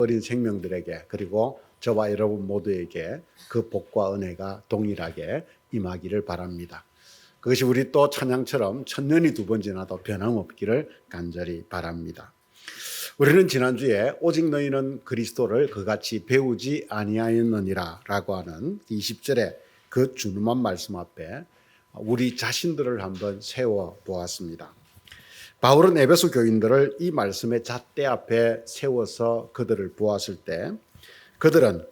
어린 생명들에게 그리고 저와 여러분 모두에게 그 복과 은혜가 동일하게 임하기를 바랍니다. 그것이 우리 또 찬양처럼 천년이 두 번 지나도 변함없기를 간절히 바랍니다. 우리는 지난주에 오직 너희는 그리스도를 그같이 배우지 아니하였느니라 라고 하는 20절의 그 준엄한 말씀 앞에 우리 자신들을 한번 세워보았습니다. 바울은 에베소 교인들을 이 말씀의 잣대 앞에 세워서 그들을 보았을 때 그들은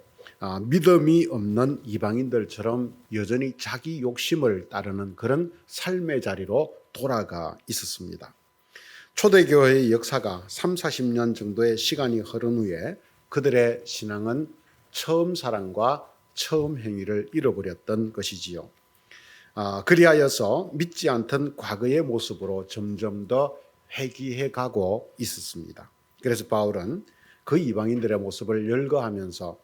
믿음이 없는 이방인들처럼 여전히 자기 욕심을 따르는 그런 삶의 자리로 돌아가 있었습니다. 초대교회의 역사가 30-40년 정도의 시간이 흐른 후에 그들의 신앙은 처음 사랑과 처음 행위를 잃어버렸던 것이지요. 그리하여서 믿지 않던 과거의 모습으로 점점 더 회귀해 가고 있었습니다. 그래서 바울은 그 이방인들의 모습을 열거하면서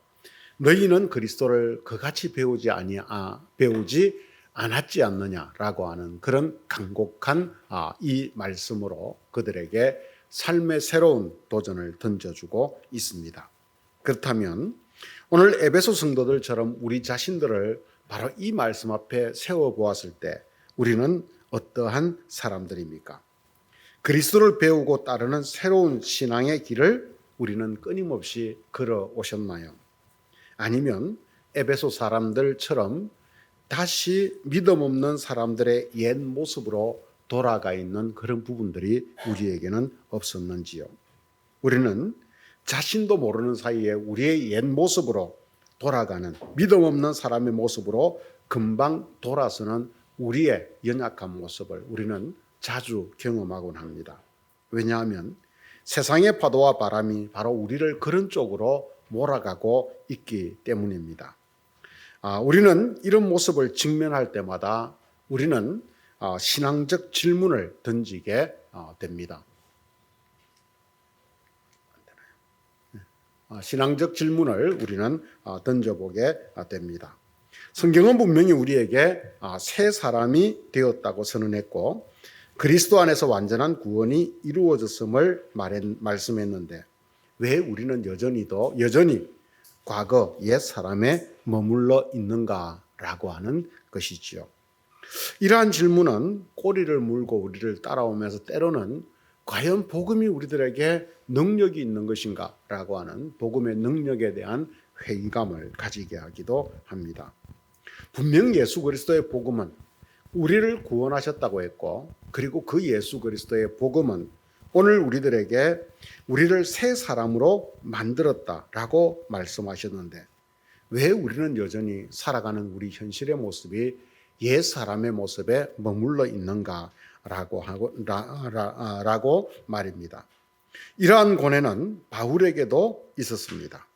너희는 그리스도를 그같이 배우지 않았지 않느냐라고 하는 그런 간곡한 이 말씀으로 그들에게 삶의 새로운 도전을 던져주고 있습니다. 그렇다면 오늘 에베소 성도들처럼 우리 자신들을 바로 이 말씀 앞에 세워보았을 때 우리는 어떠한 사람들입니까? 그리스도를 배우고 따르는 새로운 신앙의 길을 우리는 끊임없이 걸어오셨나요? 아니면 에베소 사람들처럼 다시 믿음 없는 사람들의 옛 모습으로 돌아가 있는 그런 부분들이 우리에게는 없었는지요? 우리는 자신도 모르는 사이에 우리의 옛 모습으로 돌아가는 믿음 없는 사람의 모습으로 금방 돌아서는 우리의 연약한 모습을 우리는 자주 경험하곤 합니다. 왜냐하면 세상의 파도와 바람이 바로 우리를 그런 쪽으로 몰아가고 있기 때문입니다. 우리는 이런 모습을 직면할 때마다 우리는 신앙적 질문을 던지게 됩니다. 신앙적 질문을 우리는 던져보게 됩니다. 성경은 분명히 우리에게 새 사람이 되었다고 선언했고 그리스도 안에서 완전한 구원이 이루어졌음을 말씀했는데 왜 우리는 여전히 과거 옛 사람에 머물러 있는가라고 하는 것이지요. 이러한 질문은 꼬리를 물고 우리를 따라오면서 때로는 과연 복음이 우리들에게 능력이 있는 것인가 라고 하는 복음의 능력에 대한 회의감을 가지게 하기도 합니다. 분명 예수 그리스도의 복음은 우리를 구원하셨다고 했고 그리고 그 예수 그리스도의 복음은 오늘 우리를 새 사람으로 만들었다라고 말씀하셨는데 왜 우리는 여전히 살아가는 우리 현실의 모습이 옛 사람의 모습에 머물러 있는가라고 말입니다. 이러한 고뇌는 바울에게도 있었습니다.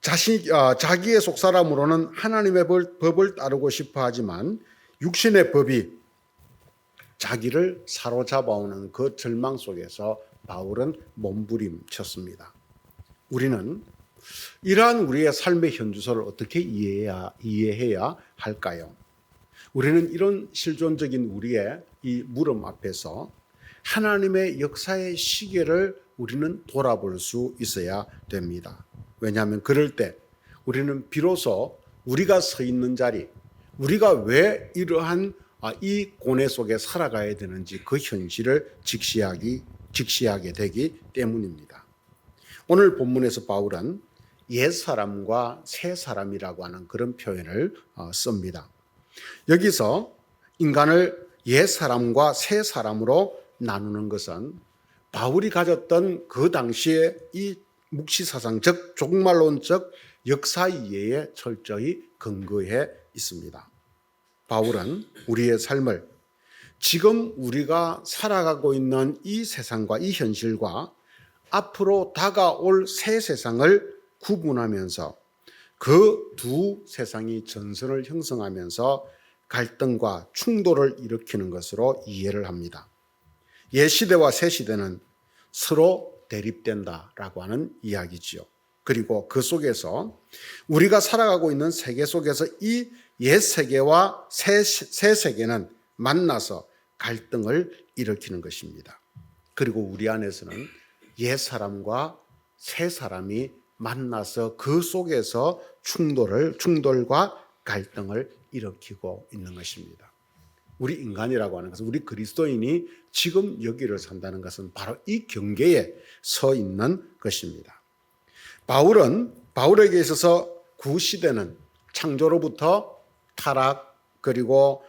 자기의 속사람으로는 하나님의 법을 따르고 싶어 하지만 육신의 법이 자기를 사로잡아오는 그 절망 속에서 바울은 몸부림쳤습니다. 우리는 이러한 우리의 삶의 현주소를 어떻게 이해해야 할까요? 우리는 이런 실존적인 우리의 이 물음 앞에서 하나님의 역사의 시계를 우리는 돌아볼 수 있어야 됩니다. 왜냐하면 그럴 때 우리는 비로소 우리가 서 있는 자리, 우리가 왜 이러한 이 고뇌 속에 살아가야 되는지 그 현실을 직시하게 되기 때문입니다. 오늘 본문에서 바울은 옛 사람과 새 사람이라고 하는 그런 표현을 씁니다. 여기서 인간을 옛 사람과 새 사람으로 나누는 것은 바울이 가졌던 그 당시의 이 묵시사상적 종말론적 역사 이해에 철저히 근거해 있습니다. 바울은 우리의 삶을 지금 우리가 살아가고 있는 이 세상과 이 현실과 앞으로 다가올 새 세상을 구분하면서 그 두 세상이 전선을 형성하면서 갈등과 충돌을 일으키는 것으로 이해를 합니다. 옛 시대와 새 시대는 서로 대립된다라고 하는 이야기지요. 그리고 그 속에서 우리가 살아가고 있는 세계 속에서 이 옛 세계와 새 세계는 만나서 갈등을 일으키는 것입니다. 그리고 우리 안에서는 옛 사람과 새 사람이 만나서 그 속에서 충돌과 갈등을 일으키고 있는 것입니다. 우리 인간이라고 하는 것은, 우리 그리스도인이 지금 여기를 산다는 것은 바로 이 경계에 서 있는 것입니다. 바울에게 있어서 구시대는 창조로부터 타락, 그리고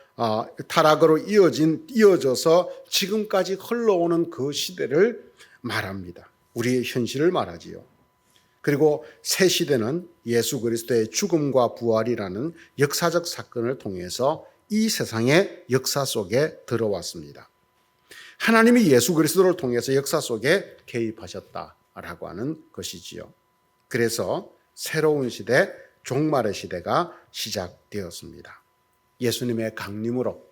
타락으로 이어져서 지금까지 흘러오는 그 시대를 말합니다. 우리의 현실을 말하지요. 그리고 새 시대는 예수 그리스도의 죽음과 부활이라는 역사적 사건을 통해서 이 세상의 역사 속에 들어왔습니다. 하나님이 예수 그리스도를 통해서 역사 속에 개입하셨다라고 하는 것이지요. 그래서 새로운 시대, 종말의 시대가 시작되었습니다. 예수님의 강림으로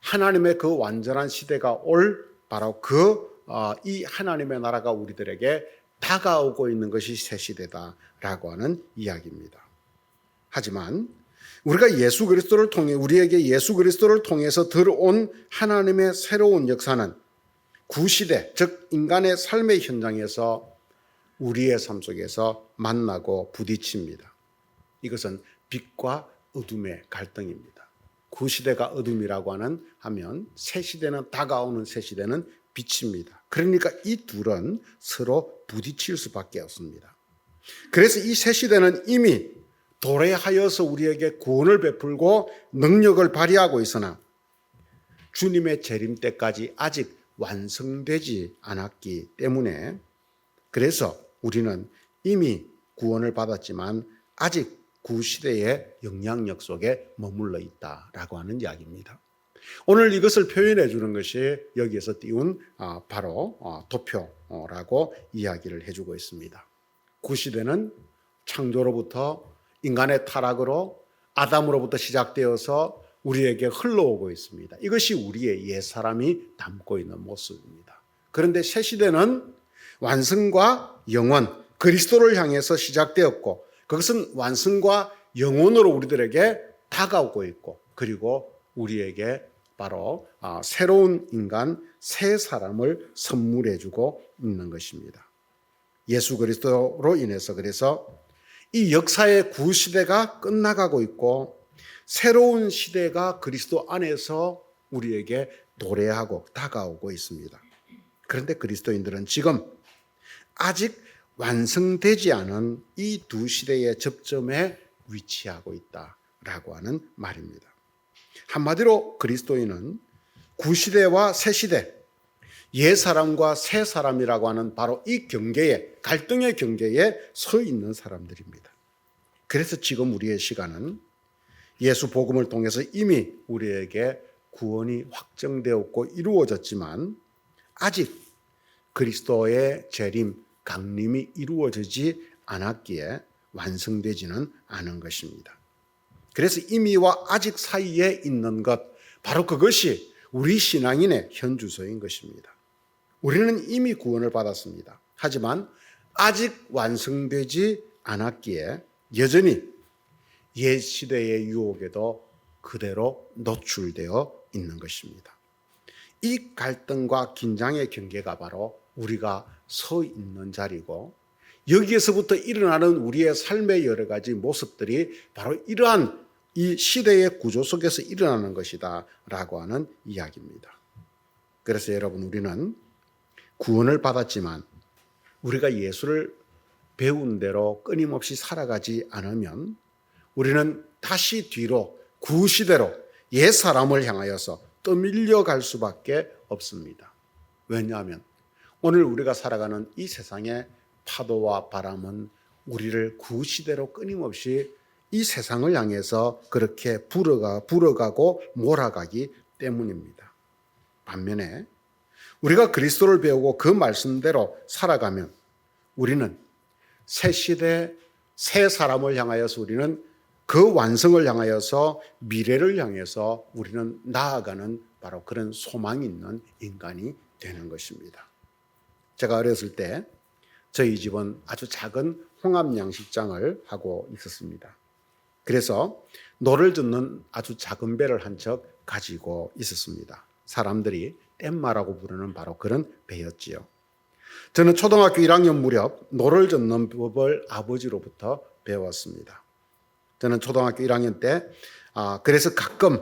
하나님의 그 완전한 시대가 올 바로 이 하나님의 나라가 우리들에게 다가오고 있는 것이 새 시대다라고 하는 이야기입니다. 하지만 우리에게 예수 그리스도를 통해서 들어온 하나님의 새로운 역사는 구시대, 즉 인간의 삶의 현장에서 우리의 삶 속에서 만나고 부딪힙니다. 이것은 빛과 어둠의 갈등입니다. 구시대가 어둠이라고 하면 새 시대는, 다가오는 새 시대는 빛입니다. 그러니까 이 둘은 서로 부딪힐 수밖에 없습니다. 그래서 이 새 시대는 이미 도래하여서 우리에게 구원을 베풀고 능력을 발휘하고 있으나 주님의 재림 때까지 아직 완성되지 않았기 때문에, 그래서 우리는 이미 구원을 받았지만 아직 구시대의 영향력 속에 머물러 있다라고 하는 이야기입니다. 오늘 이것을 표현해 주는 것이 여기에서 띄운 바로 도표라고 이야기를 해주고 있습니다. 구시대는 창조로부터 인간의 타락으로 아담으로부터 시작되어서 우리에게 흘러오고 있습니다. 이것이 우리의 옛사람이 담고 있는 모습입니다. 그런데 새 시대는 완성과 영원, 그리스도를 향해서 시작되었고, 그것은 완성과 영원으로 우리들에게 다가오고 있고, 그리고 우리에게 바로 새로운 인간, 새 사람을 선물해 주고 있는 것입니다. 예수 그리스도로 인해서 그래서 이 역사의 구시대가 끝나가고 있고 새로운 시대가 그리스도 안에서 우리에게 도래하고 다가오고 있습니다. 그런데 그리스도인들은 지금 아직 완성되지 않은 이 두 시대의 접점에 위치하고 있다라고 하는 말입니다. 한마디로 그리스도인은 구시대와 새시대, 옛사람과 새사람이라고 하는 바로 이 경계에, 갈등의 경계에 서 있는 사람들입니다. 그래서 지금 우리의 시간은 예수 복음을 통해서 이미 우리에게 구원이 확정되었고 이루어졌지만 아직 그리스도의 재림, 강림이 이루어지지 않았기에 완성되지는 않은 것입니다. 그래서 이미와 아직 사이에 있는 것, 바로 그것이 우리 신앙인의 현주소인 것입니다. 우리는 이미 구원을 받았습니다. 하지만 아직 완성되지 않았기에 여전히 옛 시대의 유혹에도 그대로 노출되어 있는 것입니다. 이 갈등과 긴장의 경계가 바로 우리가 서 있는 자리고, 여기에서부터 일어나는 우리의 삶의 여러 가지 모습들이 바로 이러한 이 시대의 구조 속에서 일어나는 것이다 라고 하는 이야기입니다. 그래서 여러분, 우리는 구원을 받았지만 우리가 예수를 배운 대로 끊임없이 살아가지 않으면 우리는 다시 뒤로 구시대로 옛사람을 향하여서 떠밀려 갈 수밖에 없습니다. 왜냐하면 오늘 우리가 살아가는 이 세상의 파도와 바람은 우리를 구시대로 끊임없이 이 세상을 향해서 그렇게 불어가고 몰아가기 때문입니다. 반면에 우리가 그리스도를 배우고 그 말씀대로 살아가면 우리는 새 시대, 새 사람을 향하여서 우리는 그 완성을 향하여서 미래를 향해서 우리는 나아가는 바로 그런 소망이 있는 인간이 되는 것입니다. 제가 어렸을 때 저희 집은 아주 작은 홍합 양식장을 하고 있었습니다. 그래서 노를 젓는 아주 작은 배를 한 척 가지고 있었습니다. 사람들이 땜마라고 부르는 바로 그런 배였지요. 저는 초등학교 1학년 무렵 노를 젓는 법을 아버지로부터 배웠습니다. 저는 초등학교 1학년 때 그래서 가끔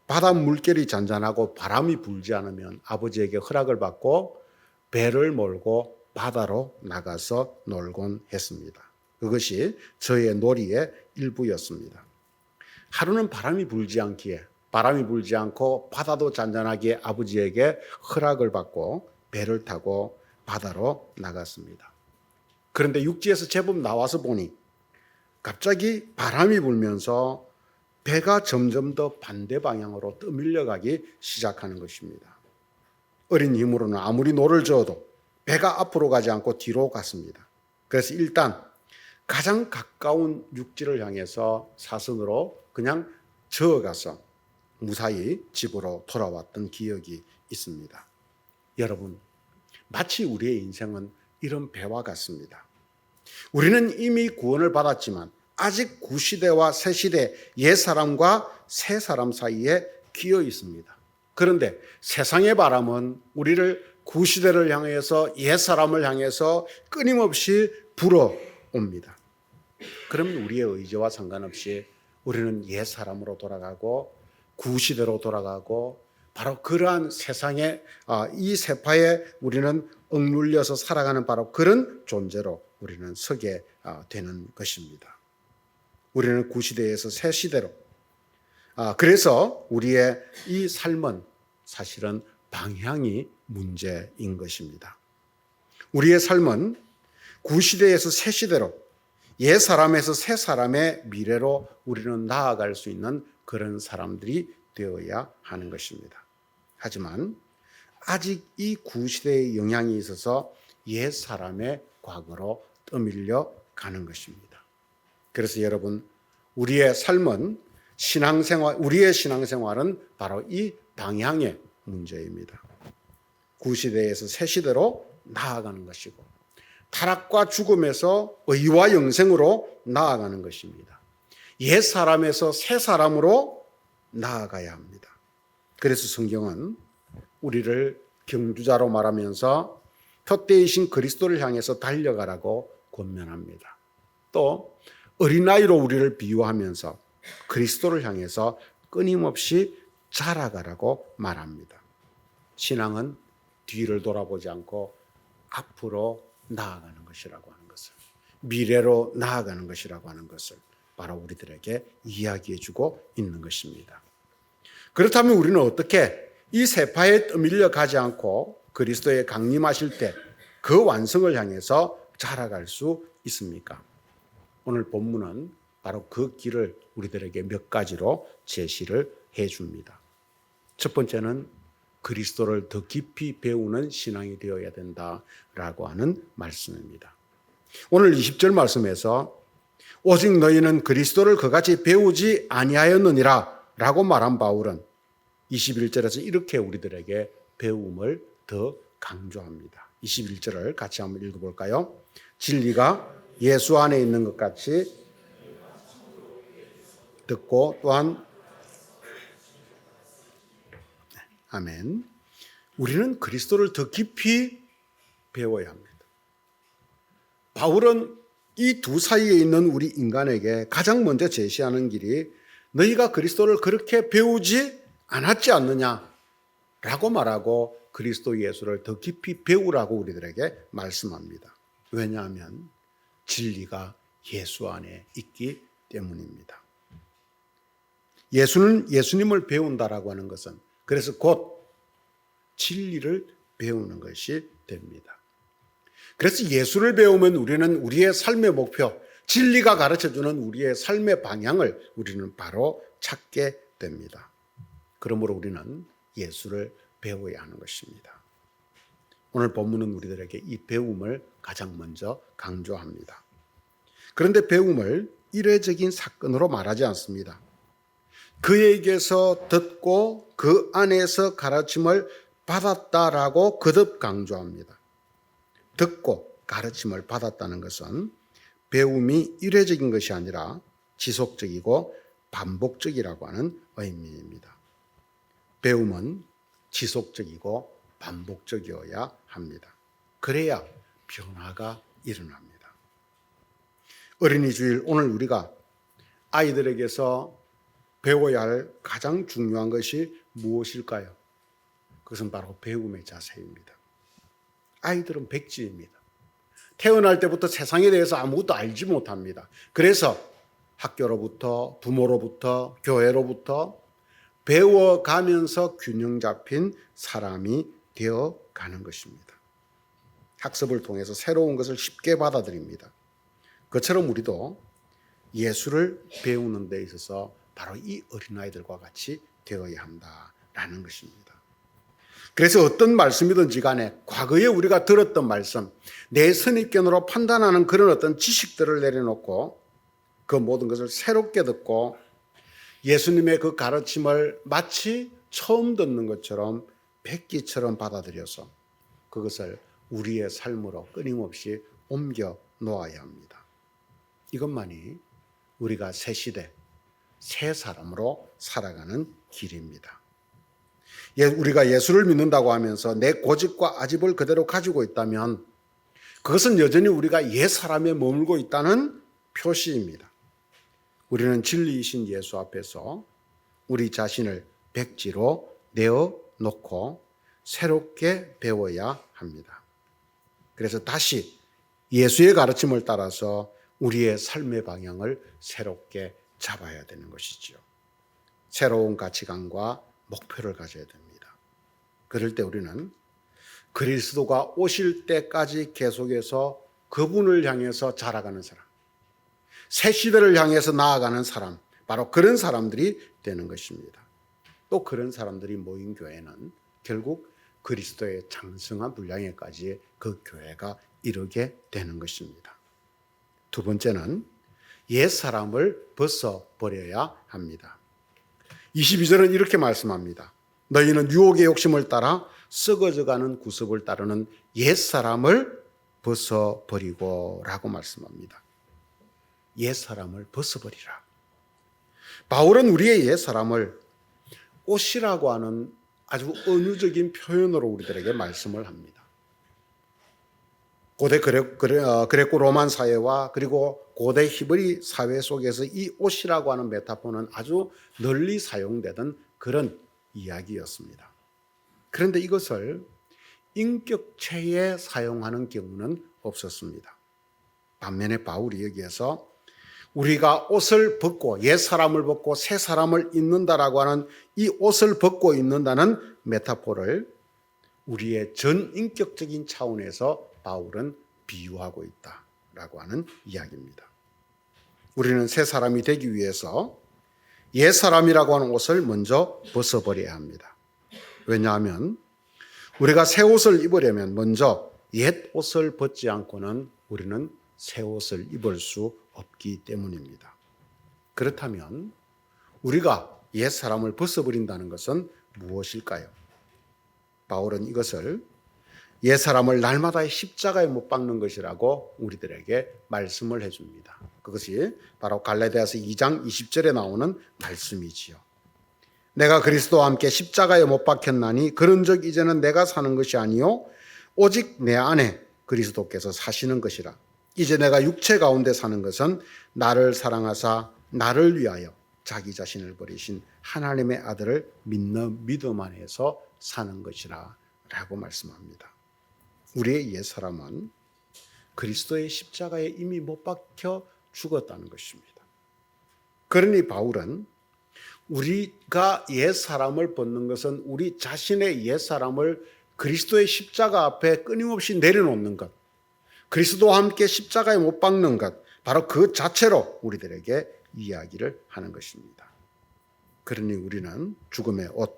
바다 물결이 잔잔하고 바람이 불지 않으면 아버지에게 허락을 받고 배를 몰고 바다로 나가서 놀곤 했습니다. 그것이 저의 놀이의 일부였습니다. 하루는 바람이 불지 않고 바다도 잔잔하기에 아버지에게 허락을 받고 배를 타고 바다로 나갔습니다. 그런데 육지에서 제법 나와서 보니 갑자기 바람이 불면서 배가 점점 더 반대 방향으로 떠밀려가기 시작하는 것입니다. 어린 힘으로는 아무리 노를 저어도 배가 앞으로 가지 않고 뒤로 갔습니다. 그래서 일단 가장 가까운 육지를 향해서 사선으로 그냥 저어가서 무사히 집으로 돌아왔던 기억이 있습니다. 여러분, 마치 우리의 인생은 이런 배와 같습니다. 우리는 이미 구원을 받았지만 아직 구시대와 새시대, 옛사람과 새사람 사이에 끼어 있습니다. 그런데 세상의 바람은 우리를 구시대를 향해서 옛사람을 향해서 끊임없이 불어옵니다. 그러면 우리의 의지와 상관없이 우리는 옛사람으로 돌아가고 구시대로 돌아가고 바로 그러한 세상에 이 세파에 우리는 억눌려서 살아가는 바로 그런 존재로 우리는 서게 되는 것입니다. 우리는 구시대에서 새시대로 그래서 우리의 이 삶은 사실은 방향이 문제인 것입니다. 우리의 삶은 구시대에서 새시대로 옛사람에서 새사람의 미래로 우리는 나아갈 수 있는 그런 사람들이 되어야 하는 것입니다. 하지만 아직 이 구시대의 영향이 있어서 옛사람의 과거로 떠밀려 가는 것입니다. 그래서 여러분, 우리의 삶은 우리의 신앙생활은 바로 이 방향의 문제입니다. 구시대에서 새시대로 나아가는 것이고 타락과 죽음에서 의와 영생으로 나아가는 것입니다. 옛사람에서 새사람으로 나아가야 합니다. 그래서 성경은 우리를 경주자로 말하면서 표대이신 그리스도를 향해서 달려가라고 권면합니다. 또 어린아이로 우리를 비유하면서 그리스도를 향해서 끊임없이 자라가라고 말합니다. 신앙은 뒤를 돌아보지 않고 앞으로 나아가는 것이라고 하는 것을, 미래로 나아가는 것이라고 하는 것을 바로 우리들에게 이야기해 주고 있는 것입니다. 그렇다면 우리는 어떻게 이 세파에 떠밀려 가지 않고 그리스도의 강림하실 때 그 완성을 향해서 자라갈 수 있습니까? 오늘 본문은 바로 그 길을 우리들에게 몇 가지로 제시를 해 줍니다. 첫 번째는 그리스도를 더 깊이 배우는 신앙이 되어야 된다라고 하는 말씀입니다. 오늘 20절 말씀에서 오직 너희는 그리스도를 그같이 배우지 아니하였느니라 라고 말한 바울은 21절에서 이렇게 우리들에게 배움을 더 강조합니다. 21절을 같이 한번 읽어볼까요? 진리가 예수 안에 있는 것 같이 듣고 또한 아멘. 우리는 그리스도를 더 깊이 배워야 합니다. 바울은 이 두 사이에 있는 우리 인간에게 가장 먼저 제시하는 길이 너희가 그리스도를 그렇게 배우지 않았지 않느냐라고 말하고 그리스도 예수를 더 깊이 배우라고 우리들에게 말씀합니다. 왜냐하면 진리가 예수 안에 있기 때문입니다. 예수님을 배운다라고 하는 것은 그래서 곧 진리를 배우는 것이 됩니다. 그래서 예수를 배우면 우리는 우리의 삶의 목표, 진리가 가르쳐주는 우리의 삶의 방향을 우리는 바로 찾게 됩니다. 그러므로 우리는 예수를 배워야 하는 것입니다. 오늘 본문은 우리들에게 이 배움을 가장 먼저 강조합니다. 그런데 배움을 이례적인 사건으로 말하지 않습니다. 그에게서 듣고 그 안에서 가르침을 받았다라고 거듭 강조합니다. 듣고 가르침을 받았다는 것은 배움이 이례적인 것이 아니라 지속적이고 반복적이라고 하는 의미입니다. 배움은 지속적이고 반복적이어야 합니다. 그래야 변화가 일어납니다. 어린이 주일 오늘 우리가 아이들에게서 배워야 할 가장 중요한 것이 무엇일까요? 그것은 바로 배움의 자세입니다. 아이들은 백지입니다. 태어날 때부터 세상에 대해서 아무것도 알지 못합니다. 그래서 학교로부터, 부모로부터, 교회로부터 배워가면서 균형 잡힌 사람이 되어가는 것입니다. 학습을 통해서 새로운 것을 쉽게 받아들입니다. 그처럼 우리도 예수를 배우는 데 있어서 바로 이 어린아이들과 같이 되어야 한다라는 것입니다. 그래서 어떤 말씀이든지 간에 과거에 우리가 들었던 말씀, 내 선입견으로 판단하는 그런 어떤 지식들을 내려놓고 그 모든 것을 새롭게 듣고 예수님의 그 가르침을 마치 처음 듣는 것처럼 백기처럼 받아들여서 그것을 우리의 삶으로 끊임없이 옮겨 놓아야 합니다. 이것만이 우리가 새 시대, 새 사람으로 살아가는 길입니다. 우리가 예수를 믿는다고 하면서 내 고집과 아집을 그대로 가지고 있다면 그것은 여전히 우리가 옛 사람에 머물고 있다는 표시입니다. 우리는 진리이신 예수 앞에서 우리 자신을 백지로 내어놓고 새롭게 배워야 합니다. 그래서 다시 예수의 가르침을 따라서 우리의 삶의 방향을 새롭게 잡아야 되는 것이죠. 새로운 가치관과 목표를 가져야 됩니다. 그럴 때 우리는 그리스도가 오실 때까지 계속해서 그분을 향해서 자라가는 사람, 새 시대를 향해서 나아가는 사람, 바로 그런 사람들이 되는 것입니다. 또 그런 사람들이 모인 교회는 결국 그리스도의 장성한 분량에까지 그 교회가 이르게 되는 것입니다. 두 번째는 옛 사람을 벗어버려야 합니다. 22절은 이렇게 말씀합니다. 너희는 유혹의 욕심을 따라 썩어져가는 구습을 따르는 옛 사람을 벗어버리고 라고 말씀합니다. 옛 사람을 벗어버리라. 바울은 우리의 옛 사람을 옷이라고 하는 아주 은유적인 표현으로 우리들에게 말씀을 합니다. 고대 그레코 로만 사회와 그리고 고대 히브리 사회 속에서 이 옷이라고 하는 메타포는 아주 널리 사용되던 그런 이야기였습니다. 그런데 이것을 인격체에 사용하는 경우는 없었습니다. 반면에 바울이 여기에서 우리가 옷을 벗고 옛 사람을 벗고 새 사람을 입는다라고 하는 이 옷을 벗고 입는다는 메타포를 우리의 전인격적인 차원에서 바울은 비유하고 있다라고 하는 이야기입니다. 우리는 새 사람이 되기 위해서 옛 사람이라고 하는 옷을 먼저 벗어버려야 합니다. 왜냐하면 우리가 새 옷을 입으려면 먼저 옛 옷을 벗지 않고는 우리는 새 옷을 입을 수 없기 때문입니다. 그렇다면 우리가 옛 사람을 벗어버린다는 것은 무엇일까요? 바울은 이것을 옛 사람을 날마다 십자가에 못 박는 것이라고 우리들에게 말씀을 해줍니다. 그것이 바로 갈라디아서 2장 20절에 나오는 말씀이지요. 내가 그리스도와 함께 십자가에 못 박혔나니 그런즉 이제는 내가 사는 것이 아니요 오직 내 안에 그리스도께서 사시는 것이라. 이제 내가 육체 가운데 사는 것은 나를 사랑하사 나를 위하여 자기 자신을 버리신 하나님의 아들을 믿는 믿음 안에서 사는 것이라 라고 말씀합니다. 우리의 옛 사람은 그리스도의 십자가에 이미 못 박혀 죽었다는 것입니다. 그러니 바울은 우리가 옛 사람을 벗는 것은 우리 자신의 옛 사람을 그리스도의 십자가 앞에 끊임없이 내려놓는 것, 그리스도와 함께 십자가에 못 박는 것, 바로 그 자체로 우리들에게 이야기를 하는 것입니다. 그러니 우리는 죽음의 옷,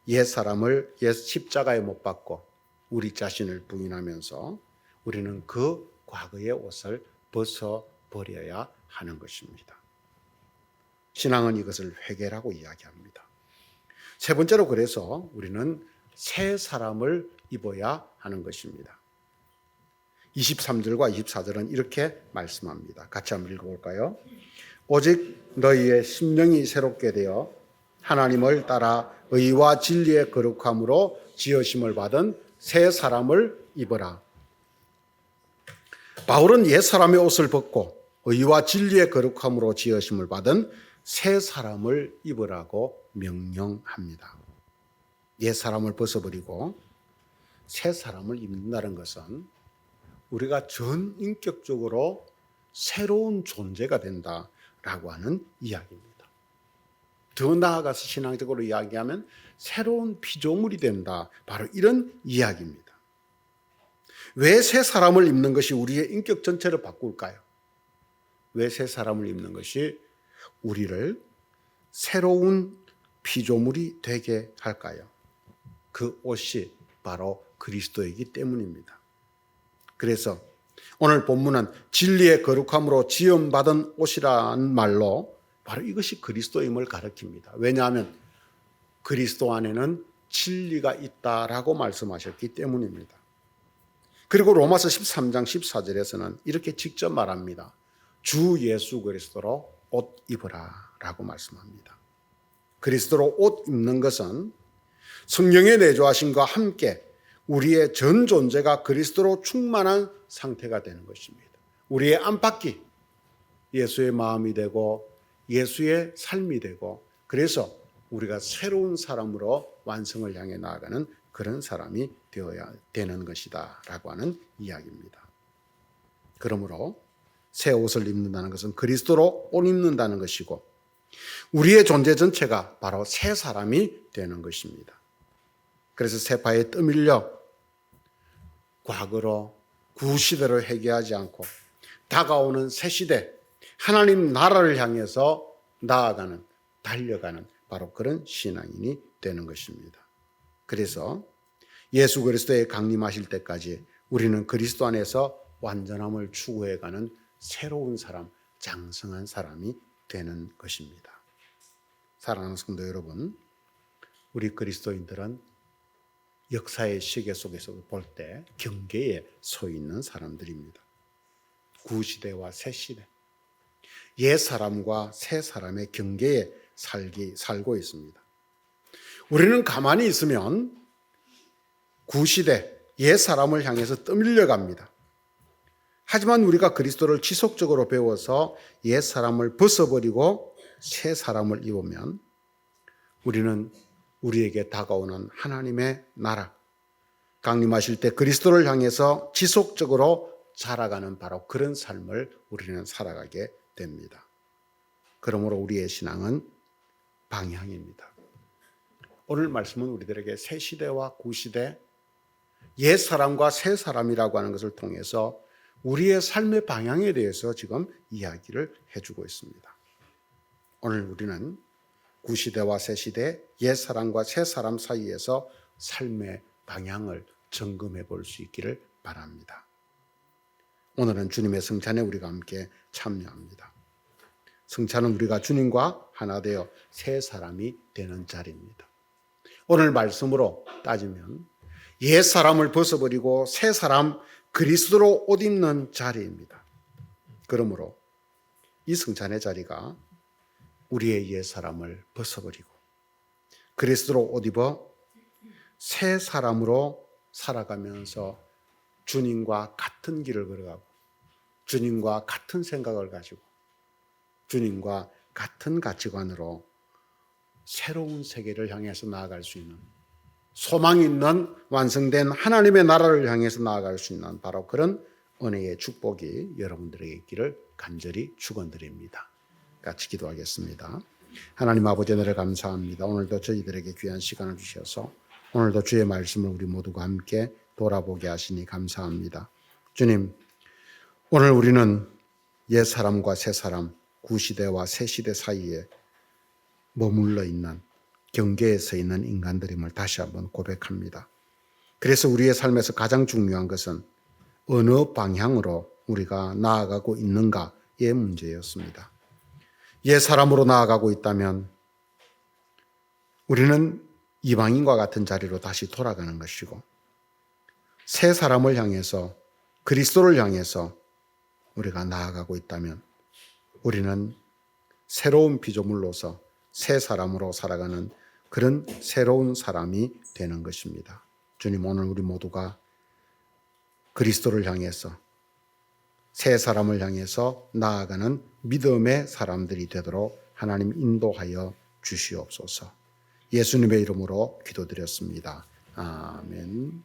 옛 사람을 옛 십자가에 못 박고 우리 자신을 부인하면서 우리는 그 과거의 옷을 벗어버려야 하는 것입니다. 신앙은 이것을 회개라고 이야기합니다. 세 번째로 그래서 우리는 새 사람을 입어야 하는 것입니다. 23절과 24절은 이렇게 말씀합니다. 같이 한번 읽어볼까요? 오직 너희의 심령이 새롭게 되어 하나님을 따라 의와 진리의 거룩함으로 지으심을 받은 새 사람을 입어라. 바울은 옛 사람의 옷을 벗고 의와 진리의 거룩함으로 지으심을 받은 새 사람을 입으라고 명령합니다. 옛 사람을 벗어버리고 새 사람을 입는다는 것은 우리가 전인격적으로 새로운 존재가 된다라고 하는 이야기입니다. 더 나아가서 신앙적으로 이야기하면 새로운 피조물이 된다. 바로 이런 이야기입니다. 왜 새 사람을 입는 것이 우리의 인격 전체를 바꿀까요? 왜 새 사람을 입는 것이 우리를 새로운 피조물이 되게 할까요? 그 옷이 바로 그리스도이기 때문입니다. 그래서 오늘 본문은 진리의 거룩함으로 지음받은 옷이라는 말로 바로 이것이 그리스도임을 가리킵니다. 왜냐하면 그리스도 안에는 진리가 있다라고 말씀하셨기 때문입니다. 그리고 로마서 13장 14절에서는 이렇게 직접 말합니다. 주 예수 그리스도로 옷 입으라 라고 말씀합니다. 그리스도로 옷 입는 것은 성령의 내주하심과 함께 우리의 전 존재가 그리스도로 충만한 상태가 되는 것입니다. 우리의 안팎이 예수의 마음이 되고 예수의 삶이 되고 그래서 우리가 새로운 사람으로 완성을 향해 나아가는 그런 사람이 되어야 되는 것이다 라고 하는 이야기입니다. 그러므로 새 옷을 입는다는 것은 그리스도로 옷 입는다는 것이고 우리의 존재 전체가 바로 새 사람이 되는 것입니다. 그래서 세파에 떠밀려 과거로 구시대로 회귀하지 않고 다가오는 새 시대 하나님 나라를 향해서 나아가는 달려가는 바로 그런 신앙인이 되는 것입니다. 그래서 예수 그리스도의 강림하실 때까지 우리는 그리스도 안에서 완전함을 추구해가는 새로운 사람, 장성한 사람이 되는 것입니다. 사랑하는 성도 여러분, 우리 그리스도인들은 역사의 시계 속에서 볼 때 경계에 서 있는 사람들입니다. 구시대와 새시대, 옛 사람과 새 사람의 경계에 살고 있습니다. 우리는 가만히 있으면 구시대, 옛 사람을 향해서 떠밀려 갑니다. 하지만 우리가 그리스도를 지속적으로 배워서 옛 사람을 벗어버리고 새 사람을 입으면 우리는 우리에게 다가오는 하나님의 나라, 강림하실 때 그리스도를 향해서 지속적으로 자라가는 바로 그런 삶을 우리는 살아가게 됩니다. 그러므로 우리의 신앙은 방향입니다. 오늘 말씀은 우리들에게 새 시대와 구시대, 옛 사람과 새 사람이라고 하는 것을 통해서 우리의 삶의 방향에 대해서 지금 이야기를 해주고 있습니다. 오늘 우리는 구시대와 새시대, 옛 사람과 새 사람 사이에서 삶의 방향을 점검해 볼 수 있기를 바랍니다. 오늘은 주님의 성찬에 우리가 함께 참여합니다. 성찬은 우리가 주님과 하나 되어 새 사람이 되는 자리입니다. 오늘 말씀으로 따지면 옛 사람을 벗어버리고 새 사람 그리스도로 옷 입는 자리입니다. 그러므로 이 성찬의 자리가 우리의 옛 사람을 벗어버리고 그리스도로 옷 입어 새 사람으로 살아가면서 주님과 같은 길을 걸어가고 주님과 같은 생각을 가지고 주님과 같은 가치관으로 새로운 세계를 향해서 나아갈 수 있는 소망 있는 완성된 하나님의 나라를 향해서 나아갈 수 있는 바로 그런 은혜의 축복이 여러분들에게 있기를 간절히 축원드립니다. 같이 기도하겠습니다. 하나님 아버지 은혜를 감사합니다. 오늘도 저희들에게 귀한 시간을 주셔서 오늘도 주의 말씀을 우리 모두가 함께 돌아보게 하시니 감사합니다. 주님, 오늘 우리는 옛 사람과 새 사람, 구시대와 새시대 사이에 머물러 있는 경계에 서 있는 인간들임을 다시 한번 고백합니다. 그래서 우리의 삶에서 가장 중요한 것은 어느 방향으로 우리가 나아가고 있는가의 문제였습니다. 옛 사람으로 나아가고 있다면 우리는 이방인과 같은 자리로 다시 돌아가는 것이고 새 사람을 향해서 그리스도를 향해서 우리가 나아가고 있다면 우리는 새로운 피조물로서 새 사람으로 살아가는 그런 새로운 사람이 되는 것입니다. 주님, 오늘 우리 모두가 그리스도를 향해서 새 사람을 향해서 나아가는 믿음의 사람들이 되도록 하나님 인도하여 주시옵소서. 예수님의 이름으로 기도드렸습니다. 아멘.